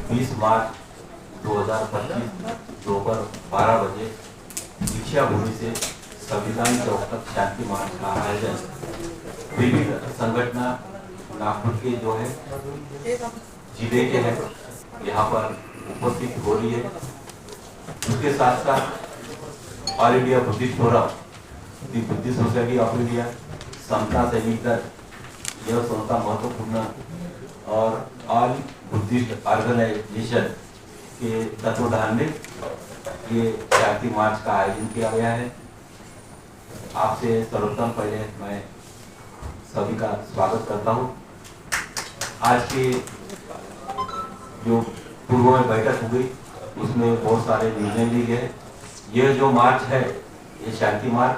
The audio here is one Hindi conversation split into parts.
20 मार्च 2025 दोपहर 12 बजे दीक्षा भूमि से संविधान चौक तक शांति मार्च का आयोजन विभिन्न संगठन नागपुर के जो है जिले के हैं यहाँ पर उपस्थित हो रही है। उसके साथ साथ All India Buddhist forum, the Buddhist society of India, Samata Sainik Dal, यह संस्था महत्वपूर्ण और ऑल बुद्धिस्ट ऑर्गेनाइजेशन के तत्वाधान में ये शांति मार्च का आयोजन किया गया है। आपसे सर्वप्रथम पहले मैं सभी का स्वागत करता हूँ। आज की जो पूर्व में बैठक हुई उसमें बहुत सारे निर्णय लिए गए। यह जो मार्च है, ये शांति मार्च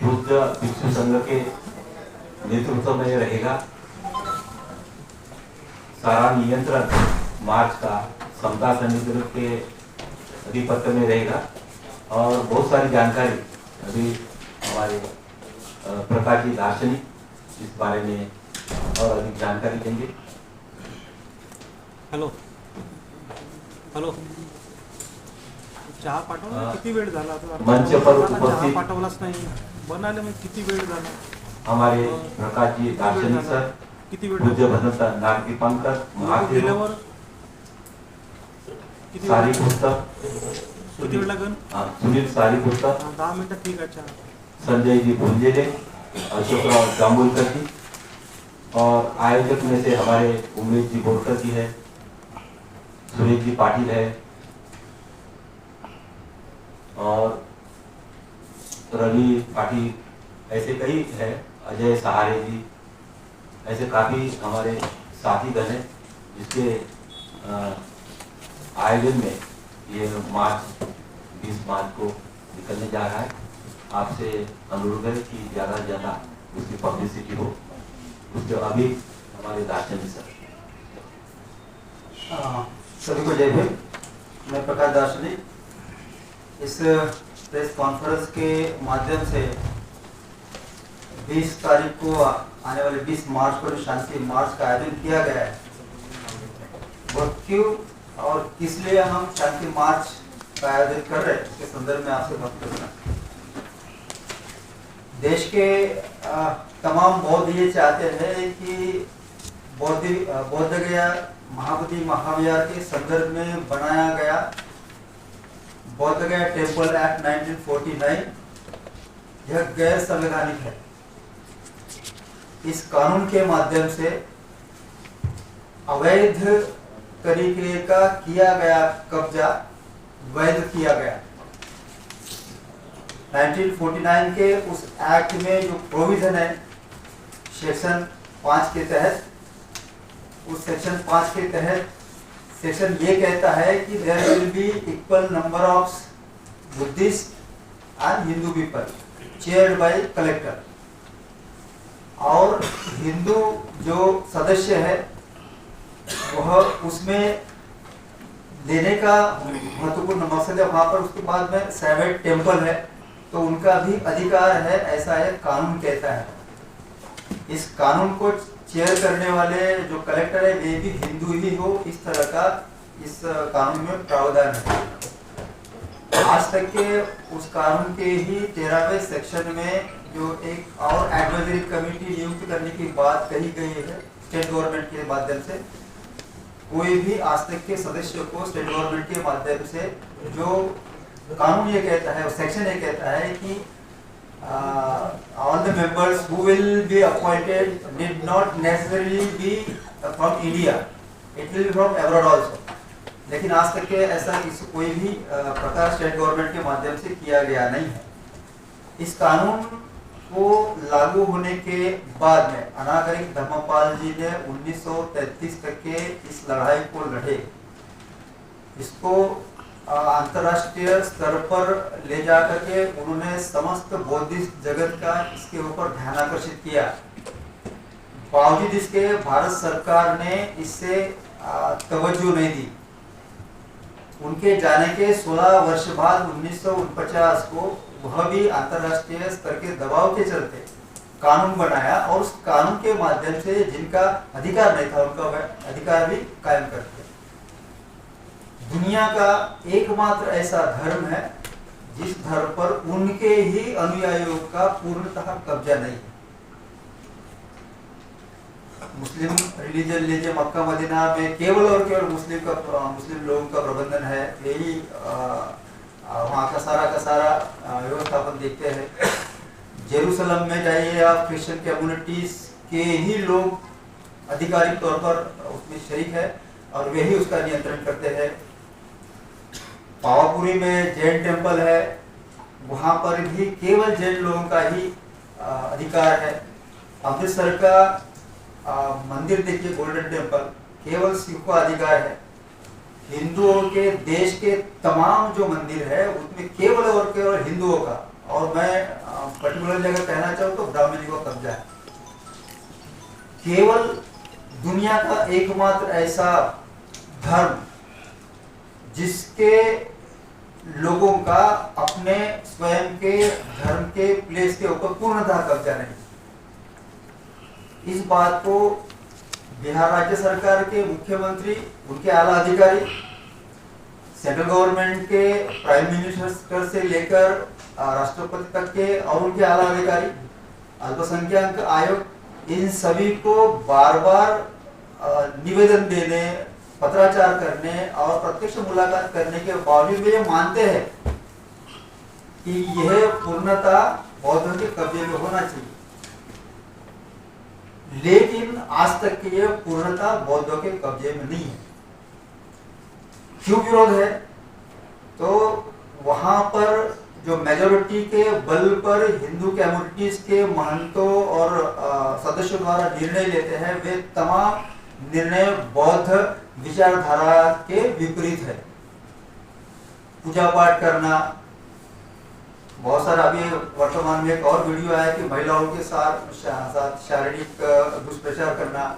बुद्ध भिक्षु संघ के नेतृत्व में रहेगा। सारा नियंत्रण मार्च का समता सैनिक के अधिपत्य में रहेगा और बहुत सारी जानकारी अभी हमारे प्रकाश जी दार्शनिक इस बारे में और अधिक जानकारी देंगे। हॅलो हॅलो, चहा पाठवला किती वेळ झाला? मंच पर उपस्थित पाठवलाच नाही, बनायला मग किती वेळ झाला? हमारे प्रकाश जी दार्शनिक सर, किती वेळ पूज्य भगत नागदीपांकर महादेव, सारी पुस्तक किती वेळ लागेल? सुनील सारी पुस्तक, 10 मिनिटं ठीक आहे। चहा संजय जी भुंजेले, अशोकराव जांबुलकर जी और आयोजक में से हमारे उमेश जी बोरकर जी है, सुरेश जी पाटिल है और रवि पाटिल, ऐसे कई है, अजय सहारे जी, ऐसे काफी हमारे साथी गण हैं जिसके आयोजन में ये मार्च 20 मार्च को निकलने जा रहा है। आपसे अनुरोध है कि ज़्यादा से ज़्यादा उसकी पब्लिसिटी हो। उसके अभी हमारे दार्शनिक सर। सभी को जय भीम। मैं प्रकाश दार्शनिक इस प्रेस कॉन्फ्रेंस के माध्यम से 20 तारीख को आने वाले 20 मार्च को जो शांति मार्च का आयोजन किया गया है, वो क्यों और किस लिए हम शांति मार्च का आयोजन कर रहे हैं, इसके संदर्भ में आपसे बात करना। देश के तमाम बौद्ध ये चाहते हैं कि बौद्ध गया महाबोधि महाविहार के संदर्भ में बनाया गया बौद्ध गया टेम्पल एक्ट 1949 यह गैर संवैधानिक है। इस कानून के माध्यम से अवैध तरीके का किया गया कब्जा वैध किया गया। 1949 के उस एक्ट में जो प्रोविजन है सेक्शन 5 के तहत, उस सेक्शन 5 के तहत सेक्शन ये कहता है कि there will be equal number of Buddhist and Hindu people chaired by collector. और हिंदू जो सदस्य है वह उसमें देने का महत्वपूर्ण मकसद है। वहां पर उसके बाद में सैवेट टेम्पल है तो उनका भी अधिकार है, ऐसा है कानून कहता है। इस कानून को चेयर करने वाले जो कलेक्टर है वे भी हिंदू ही हो, इस तरह का इस कानून में प्रावधान है। आज तक के उस कानून के ही 13वें सेक्शन में जो एक और एडवाइजरी कमेटी नियुक्त करने की बात कही गई है स्टेट गवर्नमेंट के माध्यम से, कोई भी आज तक के सदस्य को स्टेट गवर्नमेंट के माध्यम से जो कानून ये कहता है, सेक्शन ये कहता है कि all the members who will be appointed did not necessarily be from India, it will be from abroad also। लेकिन आज तक के ऐसा कोई भी प्रकार स्टेट गवर्नमेंट के माध्यम से किया गया नहीं है। इस कानून को लागू होने के बाद में अनागरिक धर्मपाल जी ने 1933 तक के इस लड़ाई को लड़े, इसको अंतर्राष्ट्रीय स्तर पर ले जाकर के उन्होंने समस्त बौद्धिस्ट जगत का इसके ऊपर ध्यान आकर्षित किया। बावजूद इसके भारत सरकार ने इससे तवज्जो नहीं दी। उनके जाने के 16 वर्ष बाद 1949 को वह भी अंतर्राष्ट्रीय स्तर के दबाव के चलते कानून बनाया और उस कानून के माध्यम से जिनका अधिकार नहीं था उनका अधिकार भी कायम कर दिया। दुनिया का एकमात्र ऐसा धर्म है जिस धर्म पर उनके ही अनुयायियों का पूर्णतः कब्जा नहीं है। मुस्लिम रिलीजन लीजिए, मक्का मदीना में केवल और केवल मुस्लिम लोगों का प्रबंधन है, यही वहाँ का सारा व्यवस्थापन देखते हैं। जेरूसलम में जाइए आप, क्रिश्चियन कम्युनिटीज के ही लोग आधिकारिक तौर पर उसमें शरीक है और वे ही उसका नियंत्रण करते हैं। पावापुरी में जैन टेम्पल है, वहाँ पर भी केवल जैन लोगों का ही अधिकार है। अमृतसर का मंदिर देखिए, गोल्डन टेम्पल, केवल सिख का अधिकार है। हिंदुओं के देश के तमाम जो मंदिर है उसमें केवल और केवल हिंदुओं का, और मैं पर्टिकुलर जगह कहना चाहूँ तो ब्राह्मणी का कब्जा है। केवल दुनिया का एकमात्र ऐसा धर्म जिसके लोगों का अपने स्वयं के धर्म के प्लेस के ऊपर पूर्णतः कब्जा नहीं। इस बात को बिहार राज्य सरकार के मुख्यमंत्री, उनके आला अधिकारी, सेंट्रल गवर्नमेंट के प्राइम मिनिस्टर से लेकर राष्ट्रपति तक के और उनके आला अधिकारी, अल्पसंख्यक आयोग, इन सभी को बार बार निवेदन देने, पत्राचार करने और प्रत्यक्ष मुलाकात करने के बावजूद वे मानते हैं कि यह पूर्णतः बौद्धों के कब्जे में होना चाहिए, लेकिन आज तक के ये पूर्णतः बौद्धों के कब्जे में नहीं है। क्यों विरोध है? तो वहां पर जो मेजोरिटी के बल पर हिंदू कम्युनिटीज के महंतों और सदस्यों द्वारा निर्णय लेते हैं, वे तमाम निर्णय बौद्ध विचारधारा के विपरीत है। पूजा पाठ करना, बहुत सारा अभी वर्तमान में एक और वीडियो आया कि महिलाओं के साथ शारीरिक दुष्प्रचार करना,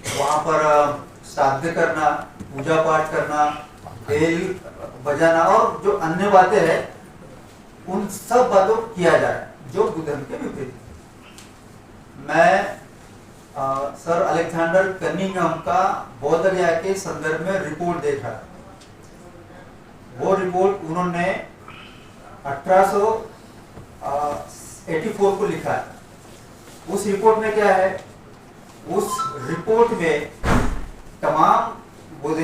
वहां पर श्राद्ध करना, पूजा पाठ करना, बेल बजाना और जो अन्य बातें हैं, उन सब बातों को किया जाए जो बुद्ध धर्म के विपरीत है। मैं सर अलेक्जेंडर कनिंघम का बौद्ध गया के संदर्भ में रिपोर्ट देखा। वो रिपोर्ट उन्होंने 1884 को लिखा है। उस रिपोर्ट में क्या है? उस रिपोर्ट में तमाम बोध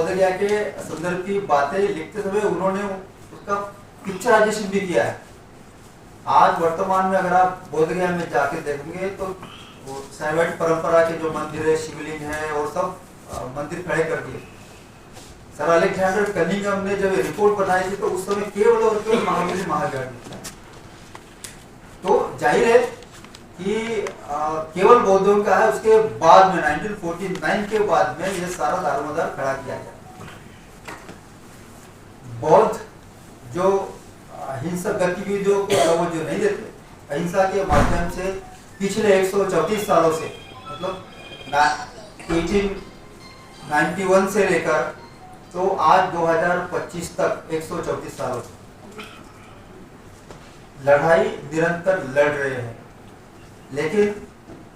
गया के संदर्भ की बातें लिखते समय उन्होंने उसका पिक्चराइजेशन भी किया है। आज वर्तमान में अगर आप बोध गया में जाके देखेंगे तो शैवाइट परंपरा के जो मंदिर है, शिवलिंग है और सब मंदिर खड़े कर दिए। सर अलेक्जेंडर कनिंघम ने जब रिपोर्ट बनाई थी तो उस समय केवल और केवल महावीर महागढ़ था। तो जाहिर है कि केवल बौद्धों का है। उसके बाद में 1949 के बाद में यह सारा दारोमदार खड़ा किया गया। बौद्ध जो हिंसक गतिविधियों को तवज्जो नहीं देते, अहिंसा के माध्यम से पिछले 134 सालों से, मतलब 1891 से लेकर तो आज 2025 तक 134 सालों से लड़ाई निरंतर लड़ रहे हैं, लेकिन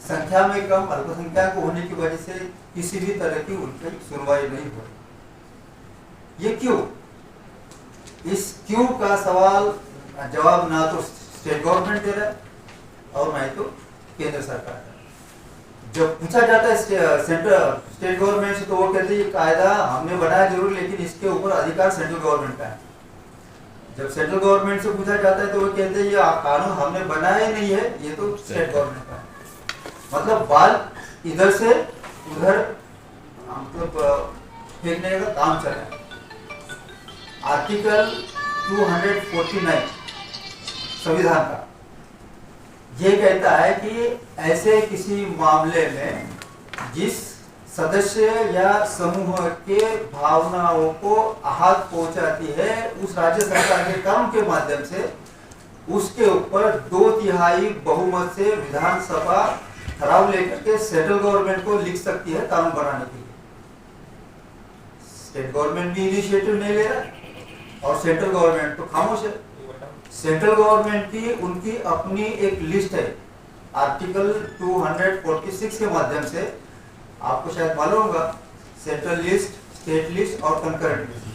संख्या में कम अल्पसंख्यक होने की वजह से किसी भी तरह की उनकी सुनवाई नहीं हो रही। ये क्यों? इस क्यों का सवाल जवाब ना तो स्टेट गवर्नमेंट दे रहा है और ना तो केंद्र सरकार है। जब पूछा जाता है स्टेट गवर्नमेंट से तो वो कहते हैं कायदा हमने बनाया जरूर, लेकिन इसके ऊपर अधिकार सेंट्रल गवर्नमेंट का है। जब सेंट्रल गवर्नमेंट से पूछा जाता है तो वो कहते हैं ये कानून हमने बनाया ही नहीं है, ये तो स्टेट गवर्नमेंट का है। मतलब बाल इधर से उधर मतलब फेंकने का काम चल रहा है। आर्टिकल 249 संविधान का ये कहता है कि ऐसे किसी मामले में जिस सदस्य या समूह के भावनाओं को आहत पहुंचाती है, उस राज्य सरकार के काम के माध्यम से उसके ऊपर 2/3 बहुमत से विधानसभा ठराव लेकर के सेंट्रल गवर्नमेंट को लिख सकती है कानून बनाने के लिए। स्टेट गवर्नमेंट भी इनिशिएटिव नहीं ले रहा और सेंट्रल गवर्नमेंट तो खामोश है। सेंट्रल गवर्नमेंट की उनकी अपनी एक लिस्ट है। आर्टिकल 246 के माध्यम से आपको शायद मालूम होगा, सेंट्रल लिस्ट स्टेट लिस्ट और कंकरेंट लिस्ट।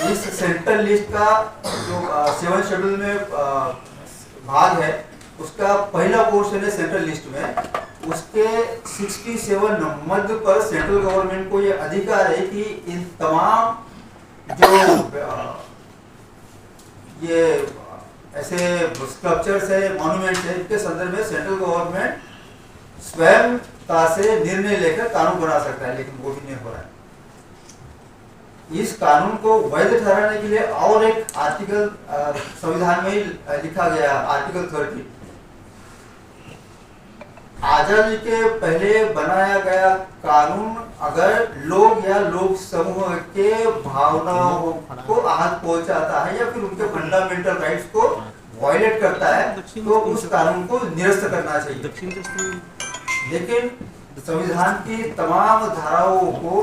इस सेंट्रल लिस्ट का जो 7 शेड्यूल में भाग है, उसका पहला पोर्शन है सेंट्रल लिस्ट में। उसके 67 नंबर पर सेंट्रल गवर्नमेंट को ये अधिकार है कि इन तमाम जो ये ऐसे स्ट्रक्चर्स है, मॉन्यूमेंट्स है, इनके संदर्भ में सेंट्रल गवर्नमेंट स्वयं से निर्णय लेकर कानून बना सकता है, लेकिन वो भी नहीं हो रहा है। इस कानून को वैध ठहराने के लिए और एक आर्टिकल संविधान में ही लिखा गया, आर्टिकल 30। आजादी के पहले बनाया गया कानून अगर लोग या लोक समूह के भावनाओं को आहत पहुंचाता है या फिर उनके फंडामेंटल राइट्स को वायलेट करता है, तो उस कानून को निरस्त करना चाहिए। लेकिन संविधान की तमाम धाराओं को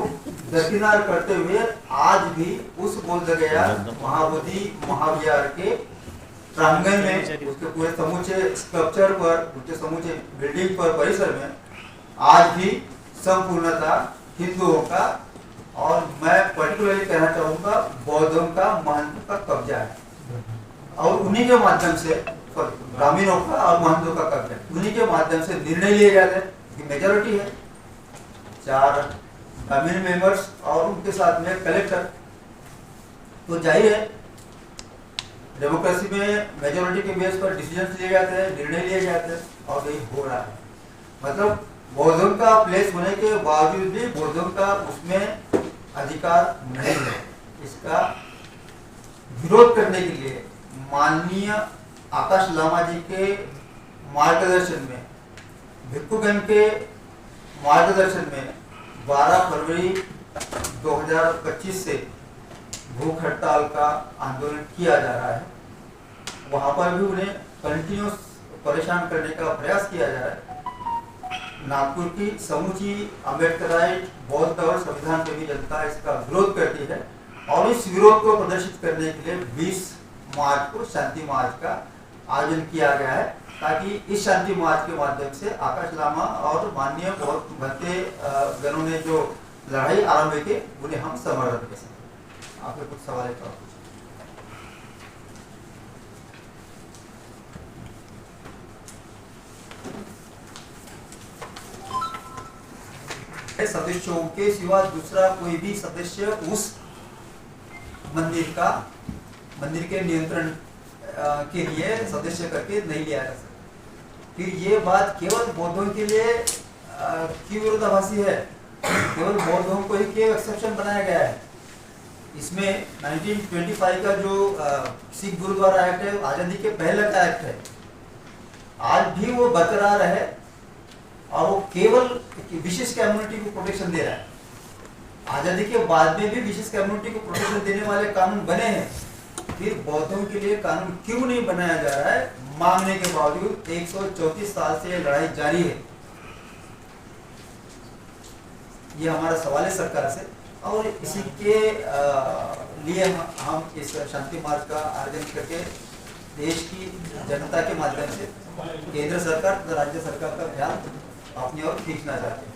दरकिनार करते हुए आज भी उस बोधगया महाबोधि महाविहार के प्रांगण में, उसके पूरे समूचे स्ट्रक्चर पर, उसके समूचे बिल्डिंग पर, परिसर में आज भी संपूर्णता हिंदुओं का और मैं पर्टिकुलरली कहना चाहूंगा बौद्धों का, महंतों का कब्जा है। और उन्हीं के माध्यम से ग्रामीणों का और महंतों का कब्जा है, उन्हीं के माध्यम से निर्णय लिए जाते हैं। मेजॉरिटी है 4 ग्रामीण मेंबर्स और उनके साथ में कलेक्टर, तो जाहिर है डेमोक्रेसी में मेजॉरिटी के बेस पर डिसीजन लिए जाते हैं, निर्णय लिए जाते हैं, और यही हो रहा है। मतलब बौद्धों का प्लेस होने के बावजूद भी बौद्धों का उसमें अधिकार नहीं है। इसका विरोध करने के लिए माननीय आकाश लामा जी के मार्गदर्शन में, भिक्खुगण के मार्गदर्शन में 12 फरवरी 2025 से भूख हड़ताल का आंदोलन किया जा रहा है। वहां पर भी उन्हें कंटिन्यूस परेशान करने का प्रयास किया जा रहा है। नागपुर की समूची अम्बेडकराइट बौद्ध और संविधान प्रेमी जनता इसका विरोध करती है और इस विरोध को प्रदर्शित करने के लिए 20 मार्च को शांति मार्च का आयोजन किया गया है, ताकि इस शांति मार्च के माध्यम से आकाश लामा और माननीय बहुत भक्ते गणों ने जो लड़ाई आरंभ की उन्हें हम समर्थन कर सकें। आपके कुछ सवाल है? सदस्यों के सिवा दूसरा कोई भी सदस्य उस मंदिर के नियंत्रण के लिए सदस्य करके नहीं लिया जा सकता। फिर ये बात केवल बौद्धों के लिए क्यों विरोधाभासी है? केवल बौद्धों को ही क्यों एक्सेप्शन बनाया गया है? इसमें 1925 का जो सिख गुरुद्वारा एक्ट है, आजादी के पहले का एक्ट है, आज भी वो बरकरार है और वो केवल विशेष कम्युनिटी को प्रोटेक्शन दे रहा है। आजादी के बाद में भी विशेष कम्युनिटी को प्रोटेक्शन देने वाले कानून बने हैं, फिर बौद्धों के लिए कानून क्यों नहीं बनाया जा रहा है? मांगने के बावजूद 134 साल से लड़ाई जारी है। ये हमारा सवाल है सरकार से, और इसी के लिए हम इस शांति मार्च का आयोजन करके देश की जनता के माध्यम से केंद्र सरकार तथा राज्य सरकार का ध्यान अपनी ओर खींचना चाहते हैं।